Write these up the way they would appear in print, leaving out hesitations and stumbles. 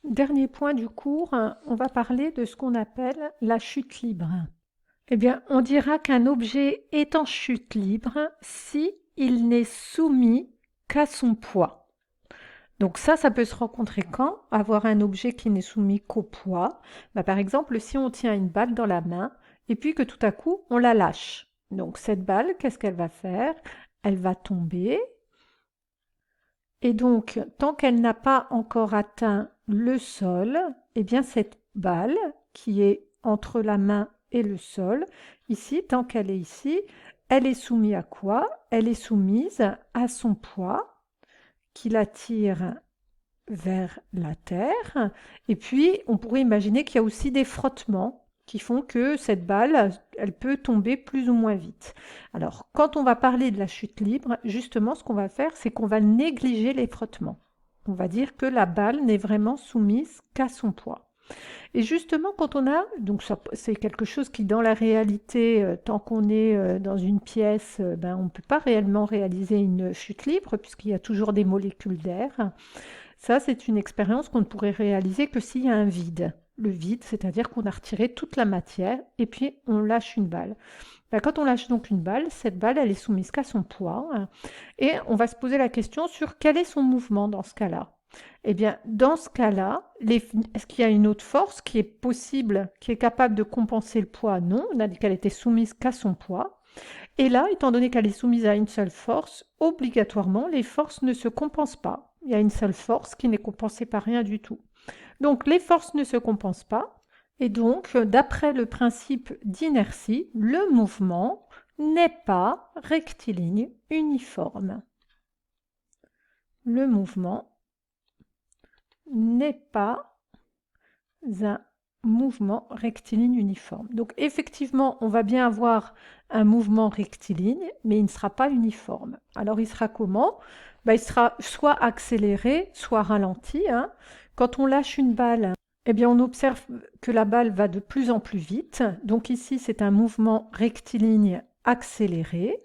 Dernier point du cours, on va parler de ce qu'on appelle la chute libre. Eh bien, on dira qu'un objet est en chute libre si il n'est soumis qu'à son poids. Donc ça peut se rencontrer quand? Avoir un objet qui n'est soumis qu'au poids. Par exemple, si on tient une balle dans la main et puis que tout à coup on la lâche. Donc cette balle, qu'est-ce qu'elle va faire? Elle va tomber. Et donc, tant qu'elle n'a pas encore atteint le sol, eh bien cette balle qui est entre la main et le sol, ici, tant qu'elle est ici, elle est soumise à quoi? Elle est soumise à son poids qui la tire vers la terre. Et puis, on pourrait imaginer qu'il y a aussi des frottements qui font que cette balle, elle peut tomber plus ou moins vite. Alors, quand on va parler de la chute libre, justement, ce qu'on va faire, c'est qu'on va négliger les frottements. On va dire que la balle n'est vraiment soumise qu'à son poids. Et justement, quand on a, donc c'est quelque chose qui dans la réalité, tant qu'on est dans une pièce, on ne peut pas réellement réaliser une chute libre puisqu'il y a toujours des molécules d'air. Ça, c'est une expérience qu'on ne pourrait réaliser que s'il y a un vide. Le vide, c'est-à-dire qu'on a retiré toute la matière et puis on lâche une balle. Quand on lâche donc une balle, cette balle, elle est soumise qu'à son poids, hein, et on va se poser la question sur quel est son mouvement dans ce cas-là. Eh bien, dans ce cas-là, est-ce qu'il y a une autre force qui est possible, qui est capable de compenser le poids? Non, on a dit qu'elle était soumise qu'à son poids. Et là, étant donné qu'elle est soumise à une seule force, obligatoirement, les forces ne se compensent pas. Il y a une seule force qui n'est compensée par rien du tout. Donc, les forces ne se compensent pas. Et donc, d'après le principe d'inertie, le mouvement n'est pas rectiligne uniforme. Le mouvement n'est pas un mouvement rectiligne uniforme. Donc effectivement, on va bien avoir un mouvement rectiligne, mais il ne sera pas uniforme. Alors il sera comment? Il sera soit accéléré, soit ralenti, hein. Quand on lâche une balle, eh bien on observe que la balle va de plus en plus vite. Donc ici, c'est un mouvement rectiligne accéléré.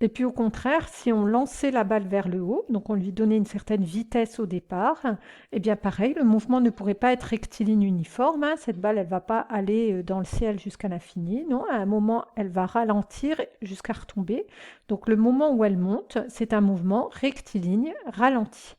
Et puis au contraire, si on lançait la balle vers le haut, donc on lui donnait une certaine vitesse au départ, eh bien pareil, le mouvement ne pourrait pas être rectiligne uniforme, hein. Cette balle, elle ne va pas aller dans le ciel jusqu'à l'infini, non, à un moment, elle va ralentir jusqu'à retomber. Donc le moment où elle monte, c'est un mouvement rectiligne ralenti.